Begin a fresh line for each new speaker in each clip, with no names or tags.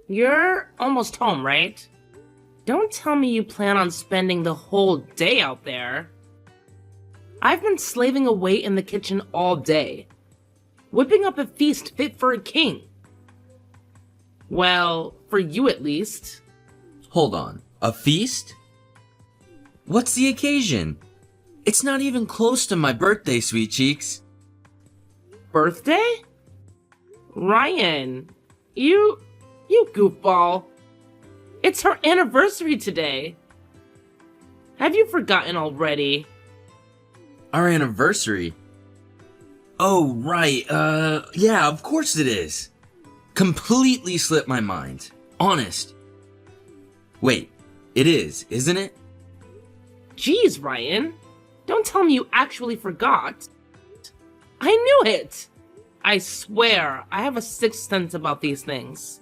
You're almost home, right? Don't tell me you plan on spending the whole day out there. I've been slaving away in the kitchen all day, whipping up a feast fit for a king. Well, for you at least.
Hold on, a feast? What's the occasion? It's not even close to my birthday, sweet cheeks.
Birthday? Ryan, you goofball. It's her anniversary today. Have you forgotten already?
Our anniversary? Oh, right, yeah, of course it is. Completely slipped my mind. Honest. Wait, it is, isn't it?
Jeez, Ryan. Don't tell me you actually forgot. I knew it! I swear, I have a sixth sense about these things.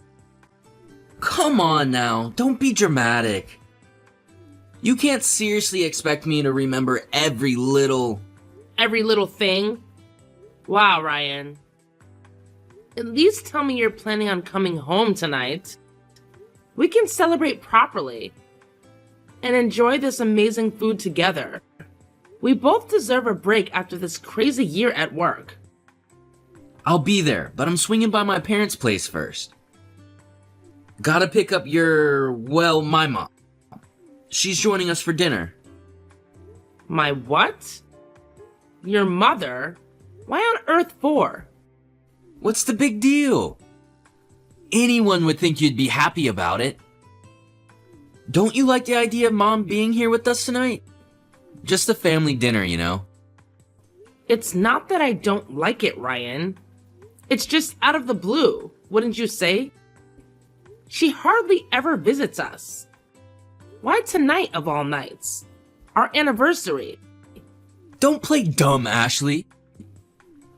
Come on now, don't be dramatic. You can't seriously expect me to remember every little
thing? Wow, Ryan. At least tell me you're planning on coming home tonight. We can celebrate properly and enjoy this amazing food together. We both deserve a break after this crazy year at work.
I'll be there, but I'm swinging by my parents' place first. Gotta pick up my mom. She's joining us for dinner.
My what? Your mother? Why on earth for?
What's the big deal? Anyone would think you'd be happy about it. Don't you like the idea of Mom being here with us tonight? Just a family dinner, you know?
It's not that I don't like it, Ryan. It's just out of the blue, wouldn't you say? She hardly ever visits us. Why tonight of all nights? Our anniversary.
Don't play dumb, Ashley.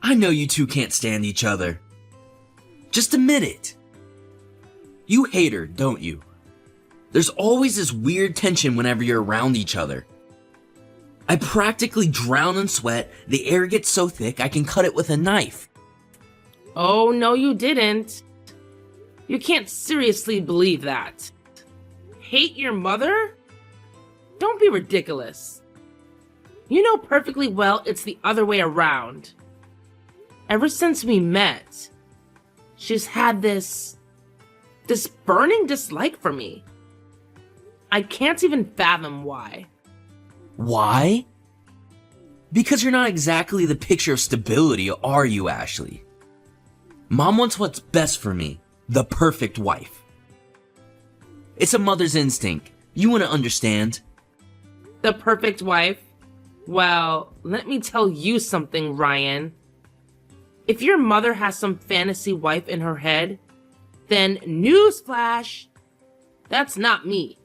I know you two can't stand each other. Just admit it. You hate her, don't you? There's always this weird tension whenever you're around each other. I practically drown in sweat, the air gets so thick I can cut it with a knife.
Oh, no you didn't. You can't seriously believe that. Hate your mother? Don't be ridiculous. You know perfectly well it's the other way around. Ever since we met, she's had this burning dislike for me. I can't even fathom why.
Why? Because you're not exactly the picture of stability, are you, Ashley? Mom wants what's best for me, the perfect wife. It's a mother's instinct. You want to understand.
The perfect wife? Well, let me tell you something, Ryan. If your mother has some fantasy wife in her head, then newsflash, that's not me.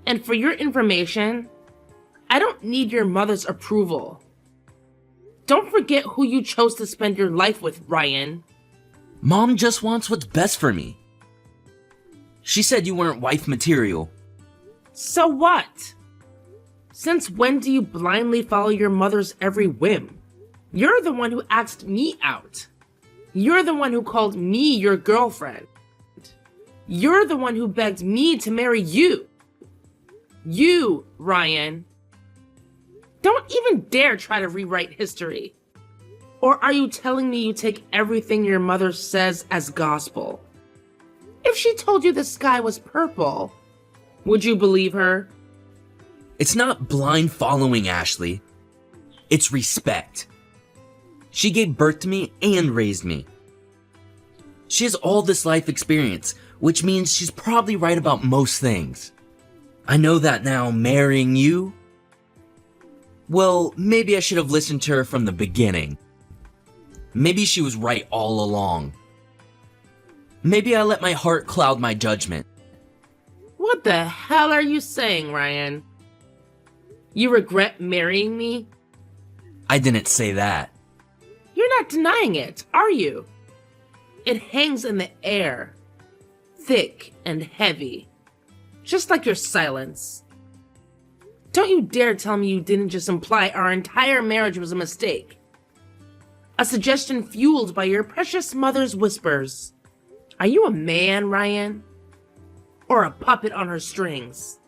And for your information, I don't need your mother's approval. Don't forget who you chose to spend your life with, Ryan.
Mom just wants what's best for me. She said you weren't wife material.
So what? Since when do you blindly follow your mother's every whim? You're the one who asked me out. You're the one who called me your girlfriend. You're the one who begged me to marry you. You, Ryan. Don't even dare try to rewrite history. Or are you telling me you take everything your mother says as gospel? If she told you the sky was purple, would you believe her?
It's not blind following, Ashley. It's respect. She gave birth to me and raised me. She has all this life experience, which means she's probably right about most things. I know that now, marrying you, well, maybe I should have listened to her from the beginning. Maybe she was right all along. Maybe I let my heart cloud my judgment.
What the hell are you saying, Ryan? You regret marrying me?
I didn't say that.
You're not denying it, are you? It hangs in the air, thick and heavy, just like your silence. Don't you dare tell me you didn't just imply our entire marriage was a mistake. A suggestion fueled by your precious mother's whispers. Are you a man, Ryan? Or a puppet on her strings?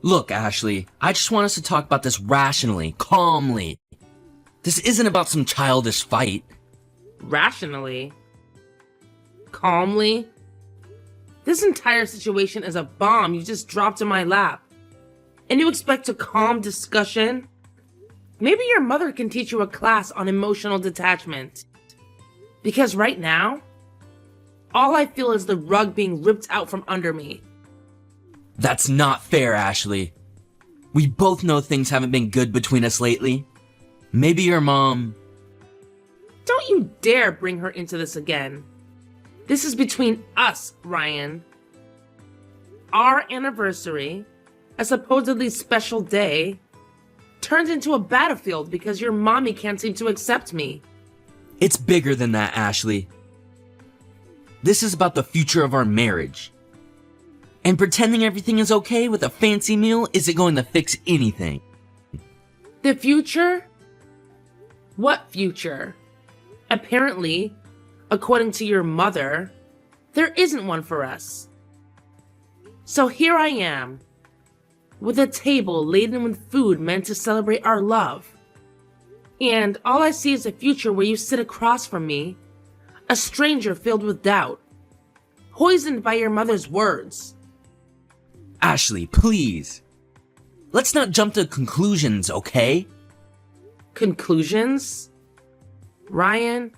Look, Ashley, I just want us to talk about this rationally, calmly. This isn't about some childish fight.
Rationally? Calmly? This entire situation is a bomb you just dropped in my lap. And you expect a calm discussion? Maybe your mother can teach you a class on emotional detachment. Because right now, all I feel is the rug being ripped out from under me.
That's not fair, Ashley. We both know things haven't been good between us lately. Maybe your mom...
Don't you dare bring her into this again. This is between us, Ryan. Our anniversary, a supposedly special day, turned into a battlefield because your mommy can't seem to accept me.
It's bigger than that, Ashley. This is about the future of our marriage. And pretending everything is okay with a fancy meal isn't going to fix anything.
The future? What future? Apparently, according to your mother, there isn't one for us. So here I am, with a table laden with food meant to celebrate our love. And all I see is a future where you sit across from me, a stranger filled with doubt, poisoned by your mother's words.
Ashley, please. Let's not jump to conclusions, okay?
Conclusions? Ryan,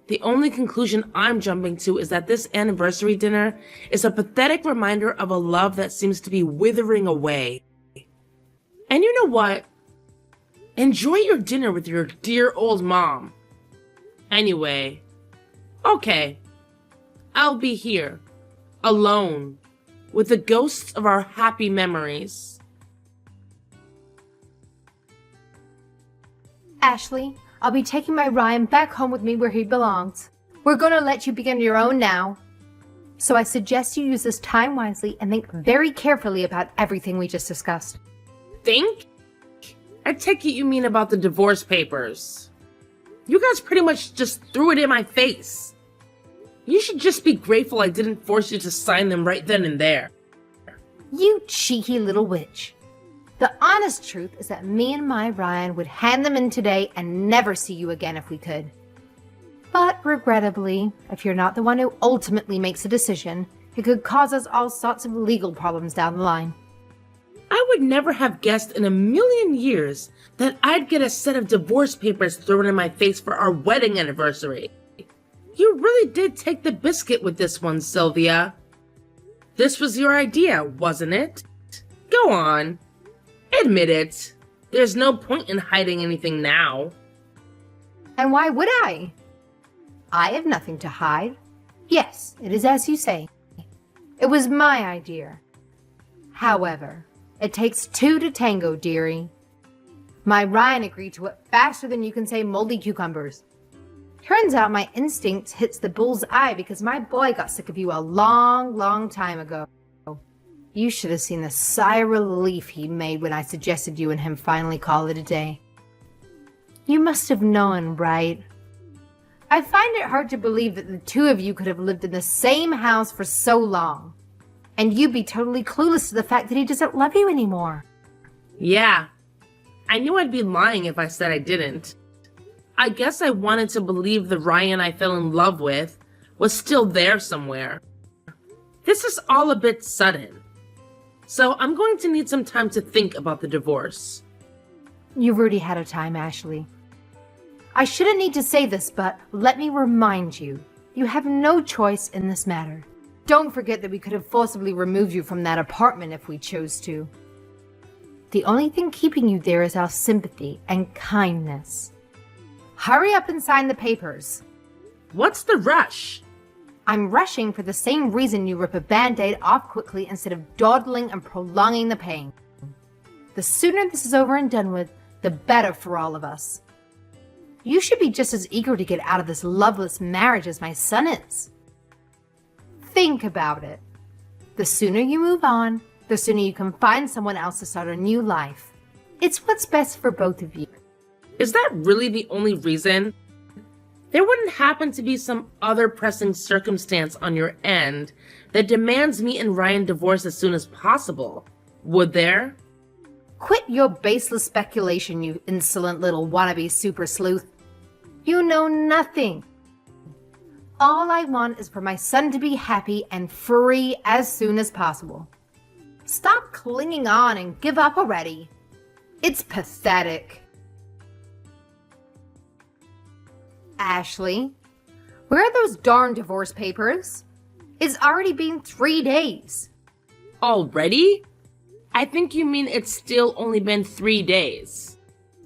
the only conclusion I'm jumping to is that this anniversary dinner is a pathetic reminder of a love that seems to be withering away. And you know what? Enjoy your dinner with your dear old mom. Anyway, okay, I'll be here, alone, with the ghosts of our happy memories.
Ashley, I'll be taking my Ryan back home with me where he belongs. We're gonna let you begin your own now. So I suggest you use this time wisely and think very carefully about everything we just discussed.
Think? I take it you mean about the divorce papers. You guys pretty much just threw it in my face. You should just be grateful I didn't force you to sign them right then and there.
You cheeky little witch. The honest truth is that me and my Ryan would hand them in today and never see you again if we could. But regrettably, if you're not the one who ultimately makes a decision, it could cause us all sorts of legal problems down the line.
I would never have guessed in a million years that I'd get a set of divorce papers thrown in my face for our wedding anniversary. You really did take the biscuit with this one, Sylvia. This was your idea, wasn't it? Go on. Admit it. There's no point in hiding anything now.
And why would I? I have nothing to hide. Yes, it is as you say. It was my idea. However, it takes two to tango, dearie. My Ryan agreed to it faster than you can say moldy cucumbers. Turns out my instinct hits the bull's eye because my boy got sick of you a long, long time ago. You should have seen the sigh of relief he made when I suggested you and him finally call it a day. You must have known, right? I find it hard to believe that the two of you could have lived in the same house for so long. And you'd be totally clueless to the fact that he doesn't love you anymore.
Yeah. I knew I'd be lying if I said I didn't. I guess I wanted to believe the Ryan I fell in love with was still there somewhere. This is all a bit sudden. So I'm going to need some time to think about the divorce.
You've already had a time, Ashley. I shouldn't need to say this, but let me remind you, you have no choice in this matter. Don't forget that we could have forcibly removed you from that apartment if we chose to. The only thing keeping you there is our sympathy and kindness. Hurry up and sign the papers.
What's the rush?
I'm rushing for the same reason you rip a band-aid off quickly instead of dawdling and prolonging the pain. The sooner this is over and done with, the better for all of us. You should be just as eager to get out of this loveless marriage as my son is. Think about it. The sooner you move on, the sooner you can find someone else to start a new life. It's what's best for both of you.
Is that really the only reason? There wouldn't happen to be some other pressing circumstance on your end that demands me and Ryan divorce as soon as possible, would there?
Quit your baseless speculation, you insolent little wannabe super sleuth. You know nothing. All I want is for my son to be happy and free as soon as possible. Stop clinging on and give up already. It's pathetic. Ashley, where are those darn divorce papers? It's already been 3 days.
Already? I think you mean it's still only been 3 days.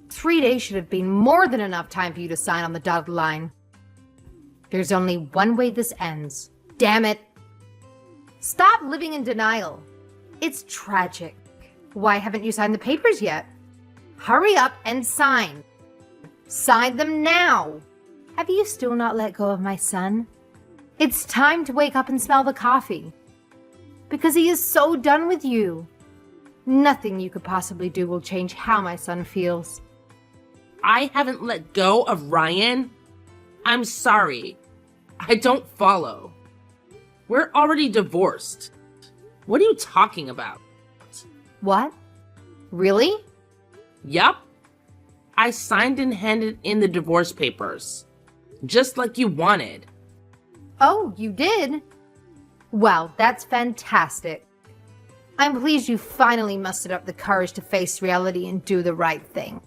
3 days should have been more than enough time for you to sign on the dotted line. There's only one way this ends. Damn it. Stop living in denial. It's tragic. Why haven't you signed the papers yet? Hurry up and sign. Sign them now. Have you still not let go of my son? It's time to wake up and smell the coffee. Because he is so done with you. Nothing you could possibly do will change how my son feels.
I haven't let go of Ryan? I'm sorry. I don't follow. We're already divorced. What are you talking about?
What? Really?
Yup. I signed and handed in the divorce papers. Just like you wanted.
Oh, you did? Well, that's fantastic. I'm pleased you finally mustered up the courage to face reality and do the right thing.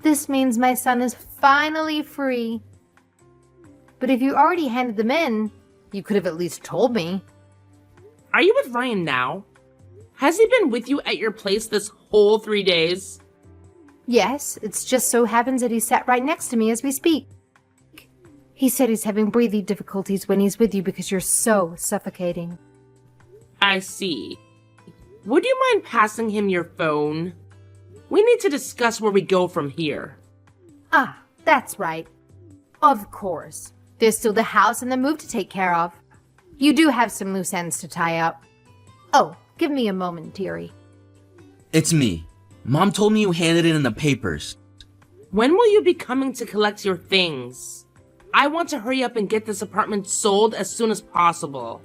This means my son is finally free. But if you already handed them in, you could have at least told me.
Are you with Ryan now? Has he been with you at your place this whole 3 days?
Yes, it just so happens that he sat right next to me as we speak. He said he's having breathing difficulties when he's with you because you're so suffocating.
I see. Would you mind passing him your phone? We need to discuss where we go from here.
Ah, that's right. Of course. There's still the house and the move to take care of. You do have some loose ends to tie up. Oh, give me a moment, dearie.
It's me. Mom told me you handed it in the papers.
When will you be coming to collect your things? I want to hurry up and get this apartment sold as soon as possible.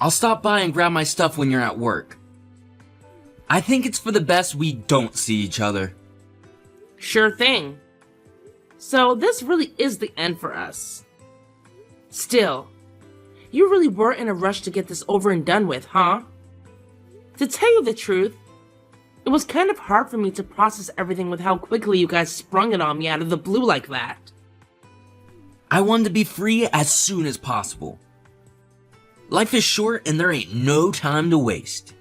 I'll stop by and grab my stuff when you're at work. I think it's for the best we don't see each other.
Sure thing. So this really is the end for us. Still, you really were in a rush to get this over and done with, huh? To tell you the truth, it was kind of hard for me to process everything with how quickly you guys sprung it on me out of the blue like that.
I wanted to be free as soon as possible. Life is short and there ain't no time to waste.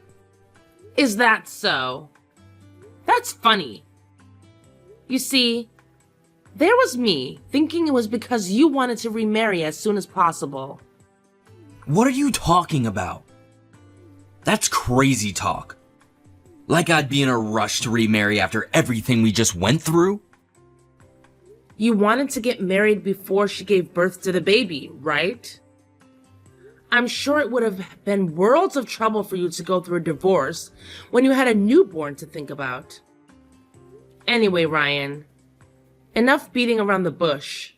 Is that so? That's funny. You see, there was me thinking it was because you wanted to remarry as soon as possible.
What are you talking about? That's crazy talk. Like I'd be in a rush to remarry after everything we just went through?
You wanted to get married before she gave birth to the baby, right? I'm sure it would have been worlds of trouble for you to go through a divorce when you had a newborn to think about. Anyway, Ryan, enough beating around the bush.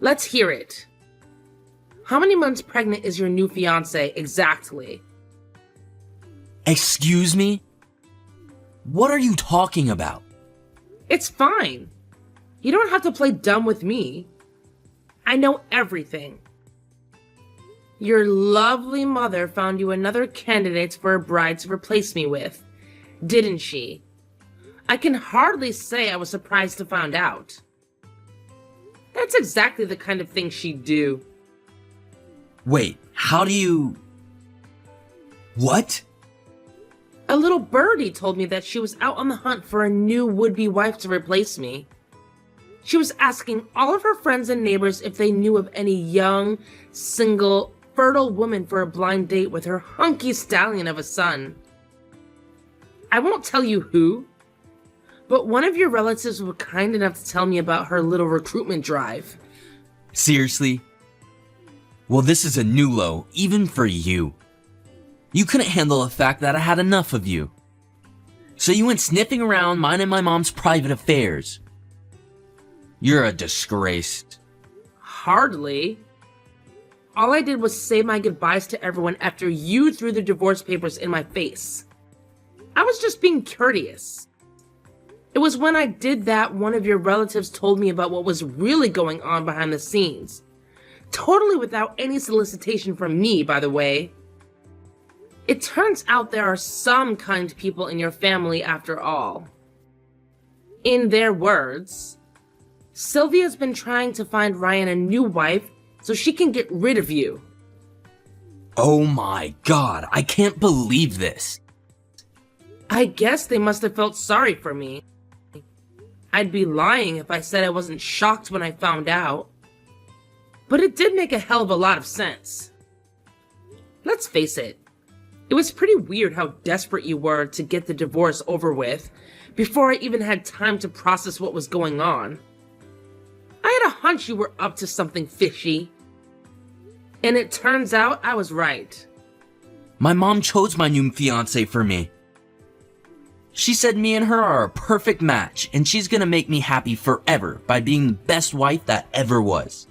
Let's hear it. How many months pregnant is your new fiancé exactly?
Excuse me? What are you talking about?
It's fine. You don't have to play dumb with me. I know everything. Your lovely mother found you another candidate for a bride to replace me with, didn't she? I can hardly say I was surprised to find out. That's exactly the kind of thing she'd do.
Wait, how do you... What?
A little birdie told me that she was out on the hunt for a new would-be wife to replace me. She was asking all of her friends and neighbors if they knew of any young, single, fertile woman for a blind date with her hunky stallion of a son. I won't tell you who, but one of your relatives was kind enough to tell me about her little recruitment drive.
Seriously? Well, this is a new low, even for you. You couldn't handle the fact that I had enough of you. So you went sniffing around minding my mom's private affairs. You're a disgrace.
Hardly. All I did was say my goodbyes to everyone after you threw the divorce papers in my face. I was just being courteous. It was when I did that one of your relatives told me about what was really going on behind the scenes. Totally without any solicitation from me, by the way. It turns out there are some kind people in your family after all. In their words, Sylvia's been trying to find Ryan a new wife so she can get rid of you.
Oh my god, I can't believe this.
I guess they must have felt sorry for me. I'd be lying if I said I wasn't shocked when I found out. But it did make a hell of a lot of sense. Let's face it, it was pretty weird how desperate you were to get the divorce over with before I even had time to process what was going on. I had a hunch you were up to something fishy. And it turns out I was right.
My mom chose my new fiance for me. She said me and her are a perfect match, and she's gonna make me happy forever by being the best wife that ever was.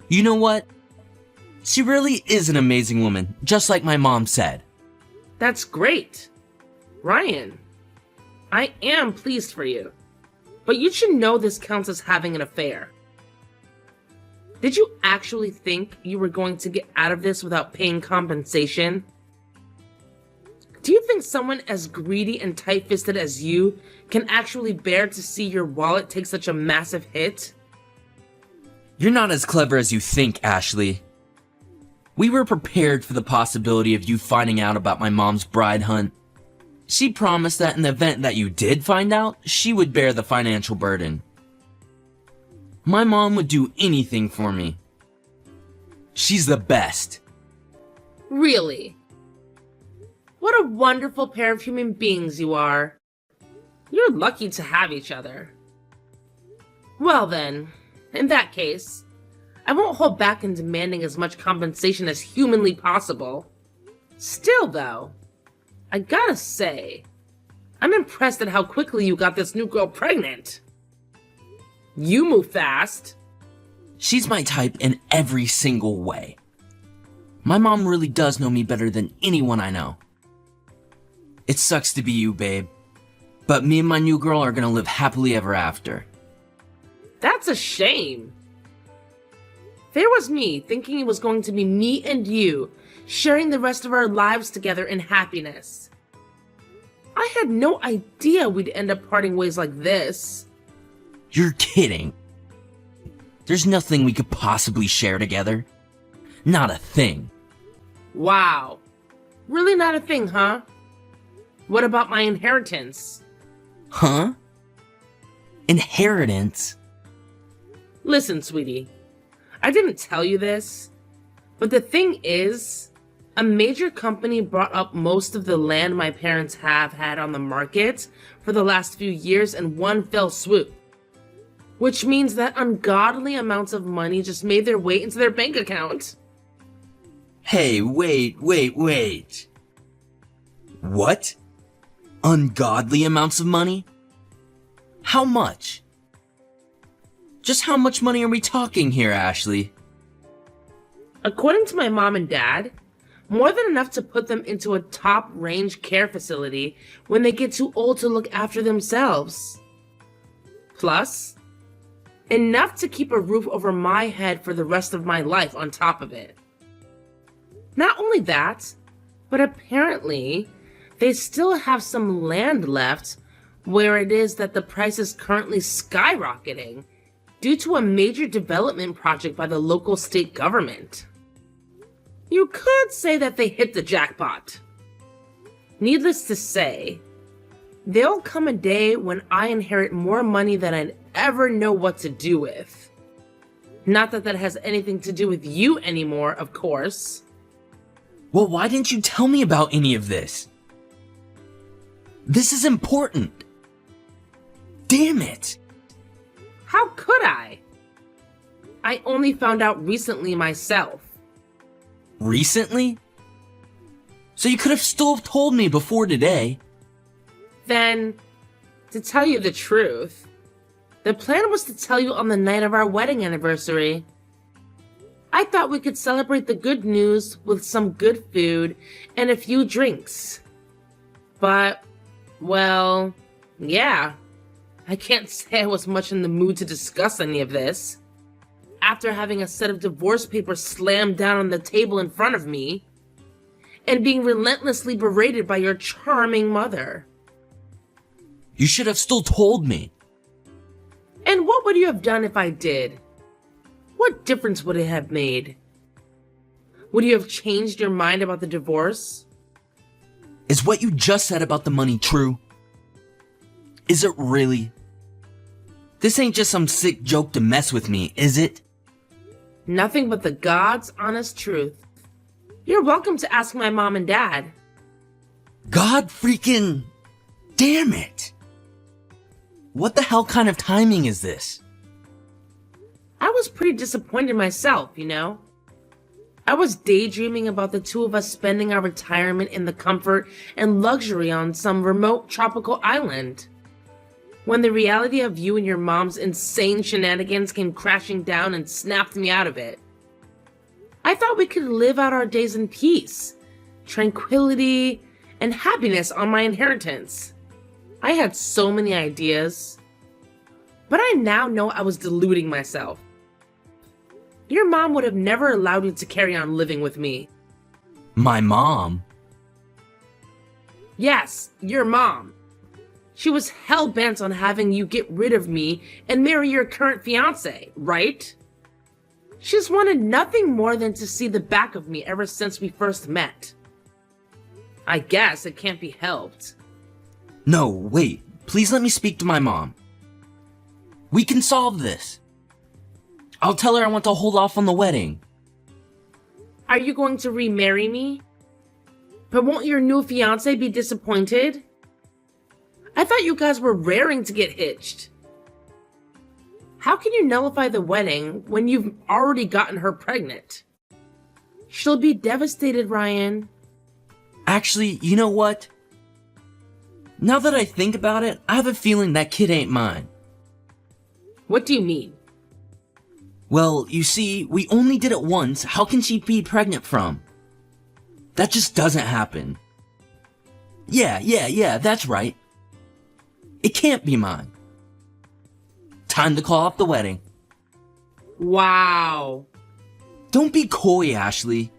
You know what? She really is an amazing woman, just like my mom said.
That's great. Ryan, I am pleased for you. But you should know this counts as having an affair. Did you actually think you were going to get out of this without paying compensation? Do you think someone as greedy and tight-fisted as you can actually bear to see your wallet take such a massive hit?
You're not as clever as you think, Ashley. We were prepared for the possibility of you finding out about my mom's bride hunt. She promised that in the event that you did find out, she would bear the financial burden. My mom would do anything for me. She's the best.
Really? What a wonderful pair of human beings you are. You're lucky to have each other. Well then, in that case, I won't hold back in demanding as much compensation as humanly possible. Still though, I gotta say, I'm impressed at how quickly you got this new girl pregnant. You move fast.
She's my type in every single way. My mom really does know me better than anyone I know. It sucks to be you, babe. But me and my new girl are gonna live happily ever after.
That's a shame. There was me thinking it was going to be me and you sharing the rest of our lives together in happiness. I had no idea we'd end up parting ways like this.
You're kidding. There's nothing we could possibly share together. Not a thing.
Wow. Really not a thing, huh? What about my inheritance?
Huh? Inheritance?
Listen, sweetie. I didn't tell you this, but the thing is, a major company bought up most of the land my parents have had on the market for the last few years in one fell swoop. Which means that ungodly amounts of money just made their way into their bank account.
Hey, wait. What? Ungodly amounts of money? How much? Just how much money are we talking here, Ashley?
According to my mom and dad, more than enough to put them into a top-range care facility when they get too old to look after themselves. Plus, enough to keep a roof over my head for the rest of my life on top of it. Not only that, but apparently, they still have some land left where it is that the price is currently skyrocketing due to a major development project by the local state government. You could say that they hit the jackpot. Needless to say, there'll come a day when I inherit more money than I'd ever know what to do with. Not that that has anything to do with you anymore, of course.
Well, why didn't you tell me about any of this? This is important. Damn it.
How could I? I only found out recently myself.
Recently? So you could have still told me before today.
Then, to tell you the truth, The plan was to tell you on the night of our wedding anniversary. I thought we could celebrate the good news with some good food and a few drinks. But, well, yeah. I can't say I was much in the mood to discuss any of this. After having a set of divorce papers slammed down on the table in front of me, and being relentlessly berated by your charming mother.
You should have still told me.
And what would you have done if I did? What difference would it have made? Would you have changed your mind about the divorce?
Is what you just said about the money true? Is it really? This ain't just some sick joke to mess with me, is it?
Nothing but the God's honest truth. You're welcome to ask my mom and dad.
God freaking damn it! What the hell kind of timing is this?
I was pretty disappointed myself, you know? I was daydreaming about the two of us spending our retirement in the comfort and luxury on some remote tropical island. When the reality of you and your mom's insane shenanigans came crashing down and snapped me out of it. I thought we could live out our days in peace, tranquility, and happiness on my inheritance. I had so many ideas. But I now know I was deluding myself. Your mom would have never allowed you to carry on living with me.
My mom?
Yes, your mom. She was hell-bent on having you get rid of me and marry your current fiancé, right? She's wanted nothing more than to see the back of me ever since we first met. I guess it can't be helped.
No, wait. Please let me speak to my mom. We can solve this. I'll tell her I want to hold off on the wedding.
Are you going to remarry me? But won't your new fiancé be disappointed? I thought you guys were raring to get hitched. How can you nullify the wedding when you've already gotten her pregnant? She'll be devastated, Ryan.
Actually, you know what? Now that I think about it, I have a feeling that kid ain't mine.
What do you mean?
Well, you see, we only did it once. How can she be pregnant from? That just doesn't happen. Yeah, that's right. It can't be mine. Time to call off the wedding.
Wow.
Don't be coy, Ashley.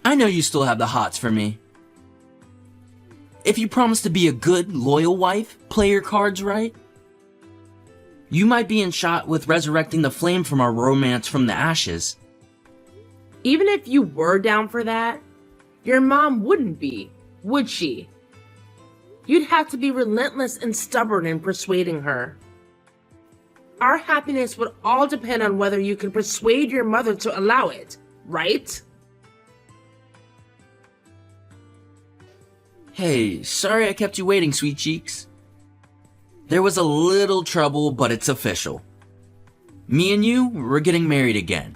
I know you still have the hots for me. If you promise to be a good, loyal wife, play your cards right, you might be in shot with resurrecting the flame from our romance from the ashes.
Even if you were down for that, your mom wouldn't be, would she? You'd have to be relentless and stubborn in persuading her. Our happiness would all depend on whether you could persuade your mother to allow it, right?
Hey, sorry I kept you waiting, sweet cheeks. There was a little trouble, but it's official. Me and you, we're getting married again.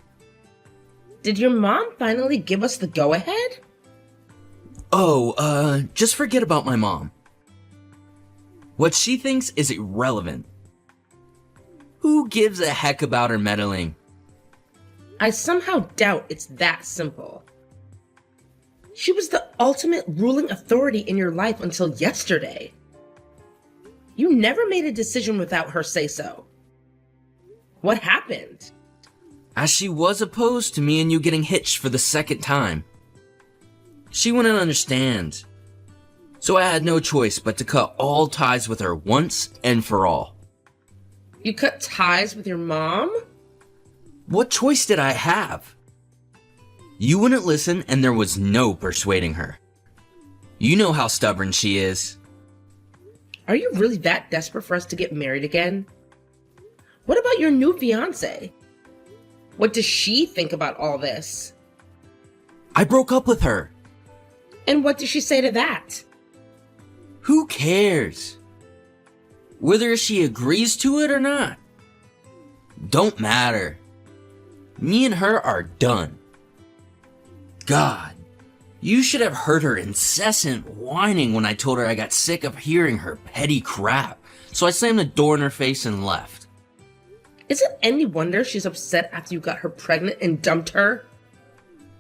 Did your mom finally give us the go-ahead?
Oh, just forget about my mom. What she thinks is irrelevant. Who gives a heck about her meddling?
I somehow doubt it's that simple. She was the ultimate ruling authority in your life until yesterday. You never made a decision without her say-so. What happened?
As she was opposed to me and you getting hitched for the second time. She wouldn't understand. So I had no choice but to cut all ties with her once and for all.
You cut ties with your mom?
What choice did I have? You wouldn't listen and there was no persuading her. You know how stubborn she is.
Are you really that desperate for us to get married again? What about your new fiancé? What does she think about all this?
I broke up with her.
And what does she say to that?
Who cares? Whether she agrees to it or not. Don't matter. Me and her are done. God, you should have heard her incessant whining when I told her I got sick of hearing her petty crap, so I slammed the door in her face and left.
Is it any wonder she's upset after you got her pregnant and dumped her?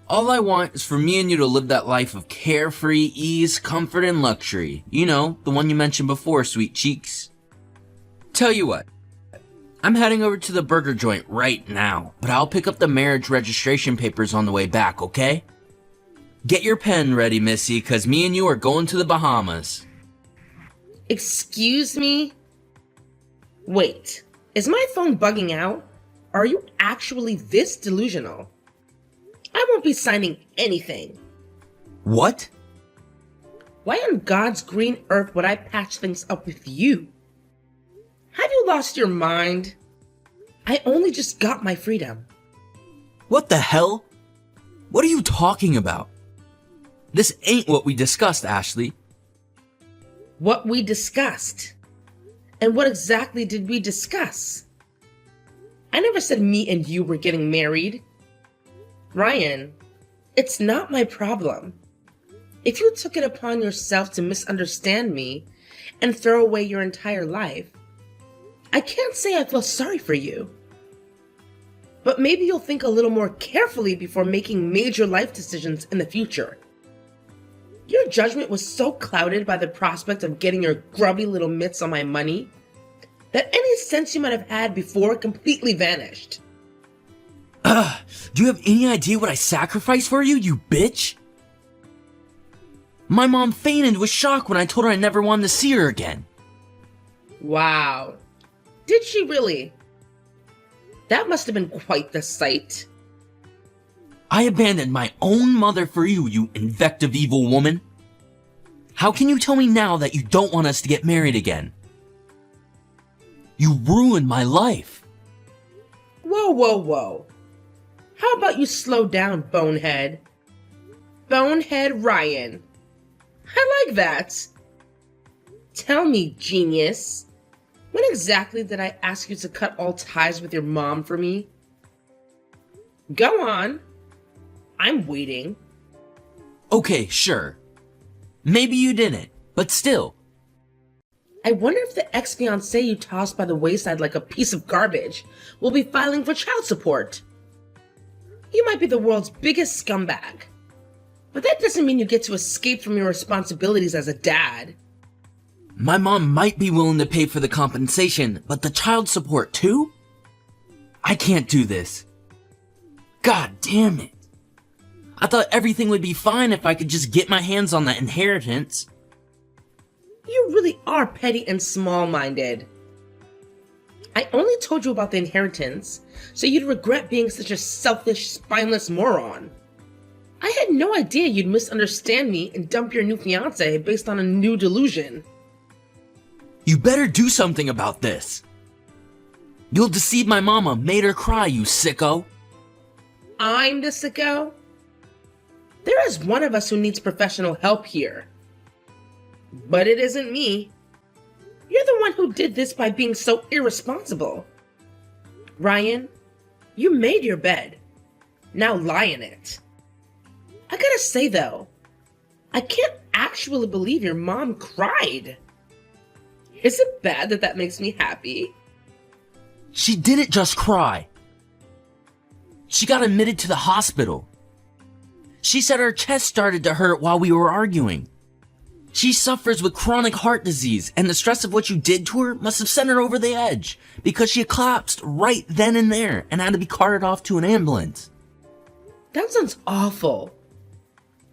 All I want is for me and you to live that life of carefree ease, comfort, and luxury. You know, the one you mentioned before, sweet cheeks. Tell you what, I'm heading over to the burger joint right now, but I'll pick up the marriage registration papers on the way back, okay? Get your pen ready, Missy, cause me and you are going to the Bahamas.
Excuse me? Wait, is my phone bugging out? Are you actually this delusional? I won't be signing anything.
What?
Why on God's green earth would I patch things up with you? Have you lost your mind? I only just got my freedom.
What the hell? What are you talking about? This ain't what we discussed, Ashley.
What we discussed? And what exactly did we discuss? I never said me and you were getting married. Ryan, it's not my problem. If you took it upon yourself to misunderstand me and throw away your entire life, I can't say I feel sorry for you. But maybe you'll think a little more carefully before making major life decisions in the future. Your judgment was so clouded by the prospect of getting your grubby little mitts on my money that any sense you might have had before completely vanished.
Do you have any idea what I sacrificed for you, you bitch? My mom fainted with shock when I told her I never wanted to see her again.
Wow. Did she really? That must have been quite the sight.
I abandoned my own mother for you, you invective evil woman. How can you tell me now that you don't want us to get married again? You ruined my life.
Whoa, whoa, whoa. How about you slow down, bonehead? Bonehead Ryan. I like that. Tell me, genius, when exactly did I ask you to cut all ties with your mom for me? Go on. I'm waiting.
Okay, sure. Maybe you didn't, but still.
I wonder if the ex-fiancé you tossed by the wayside like a piece of garbage will be filing for child support. You might be the world's biggest scumbag, but that doesn't mean you get to escape from your responsibilities as a dad.
My mom might be willing to pay for the compensation, but the child support too? I can't do this. God damn it. I thought everything would be fine if I could just get my hands on that inheritance.
You really are petty and small-minded. I only told you about the inheritance so you'd regret being such a selfish, spineless moron. I had no idea you'd misunderstand me and dump your new fiancé based on a new delusion.
You better do something about this. You'll deceive my mama, made her cry, you sicko.
I'm the sicko? There is one of us who needs professional help here. But it isn't me. You're the one who did this by being so irresponsible. Ryan, you made your bed. Now lie in it. I gotta say though, I can't actually believe your mom cried. Is it bad that that makes me happy?
She didn't just cry. She got admitted to the hospital. She said her chest started to hurt while we were arguing. She suffers with chronic heart disease, and the stress of what you did to her must have sent her over the edge, because she collapsed right then and there and had to be carted off to an ambulance.
That sounds awful.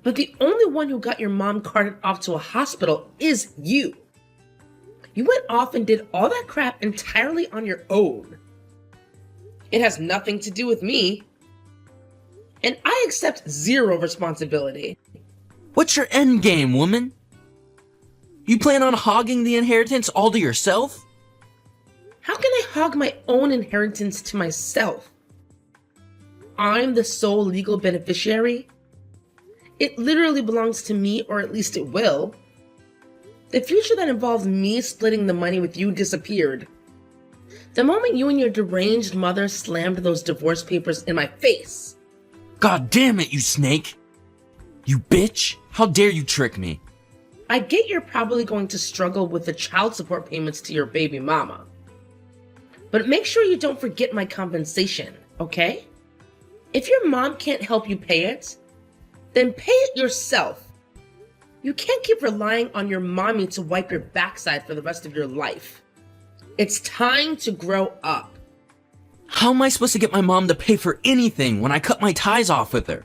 But the only one who got your mom carted off to a hospital is you. You went off and did all that crap entirely on your own. It has nothing to do with me. And I accept zero responsibility.
What's your end game, woman? You plan on hogging the inheritance all to yourself?
How can I hog my own inheritance to myself? I'm the sole legal beneficiary. It literally belongs to me, or at least it will. The future that involves me splitting the money with you disappeared. The moment you and your deranged mother slammed those divorce papers in my face.
God damn it, you snake! You bitch! How dare you trick me?
I get you're probably going to struggle with the child support payments to your baby mama. But make sure you don't forget my compensation, okay? If your mom can't help you pay it, then pay it yourself. You can't keep relying on your mommy to wipe your backside for the rest of your life. It's time to grow up.
How am I supposed to get my mom to pay for anything when I cut my ties off with her?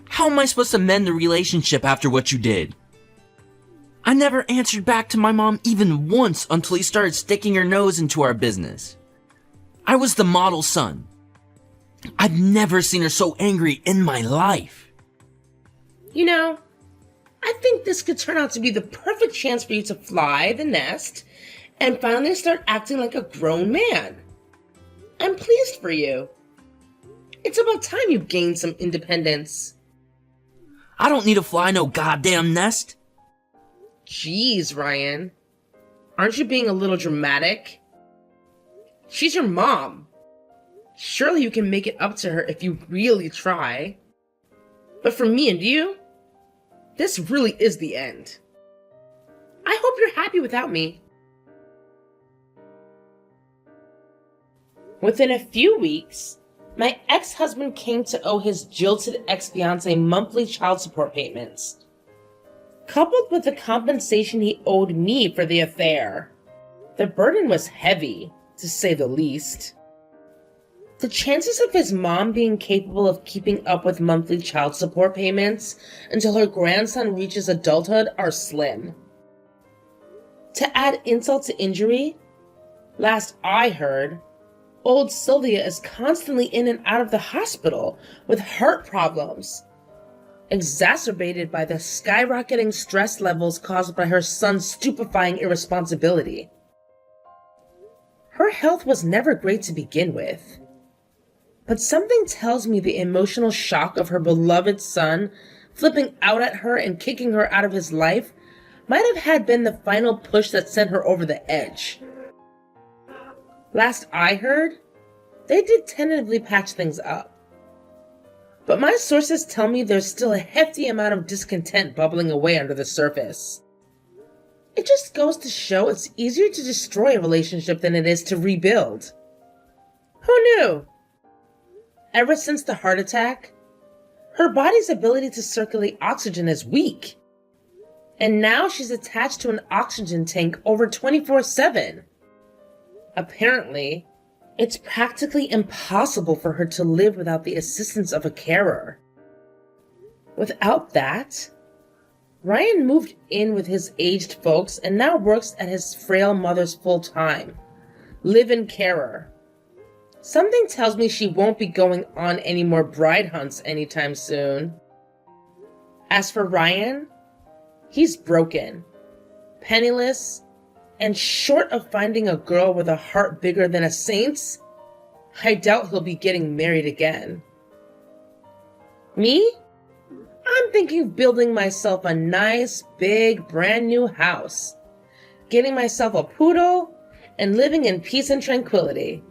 How am I supposed to mend the relationship after what you did? I never answered back to my mom even once until he started sticking her nose into our business. I was the model son. I've never seen her so angry in my life.
You know, I think this could turn out to be the perfect chance for you to fly the nest and finally start acting like a grown man. I'm pleased for you. It's about time you gained some independence.
I don't need to fly no goddamn nest.
Jeez, Ryan. Aren't you being a little dramatic? She's your mom. Surely you can make it up to her if you really try. But for me and you, this really is the end. I hope you're happy without me. Within a few weeks, my ex-husband came to owe his jilted ex-fiancée monthly child support payments, coupled with the compensation he owed me for the affair. The burden was heavy, to say the least. The chances of his mom being capable of keeping up with monthly child support payments until her grandson reaches adulthood are slim. To add insult to injury, last I heard, old Sylvia is constantly in and out of the hospital with heart problems, exacerbated by the skyrocketing stress levels caused by her son's stupefying irresponsibility. Her health was never great to begin with, but something tells me the emotional shock of her beloved son flipping out at her and kicking her out of his life might have had been the final push that sent her over the edge. Last I heard, they did tentatively patch things up. But my sources tell me there's still a hefty amount of discontent bubbling away under the surface. It just goes to show it's easier to destroy a relationship than it is to rebuild. Who knew? Ever since the heart attack, her body's ability to circulate oxygen is weak. And now she's attached to an oxygen tank over 24/7. Apparently, it's practically impossible for her to live without the assistance of a carer. Without that, Ryan moved in with his aged folks and now works at his frail mother's full-time, live-in carer. Something tells me she won't be going on any more bride hunts anytime soon. As for Ryan, he's broken, penniless, and short of finding a girl with a heart bigger than a saint's, I doubt he'll be getting married again. Me? I'm thinking of building myself a nice, big, brand new house, getting myself a poodle, and living in peace and tranquility.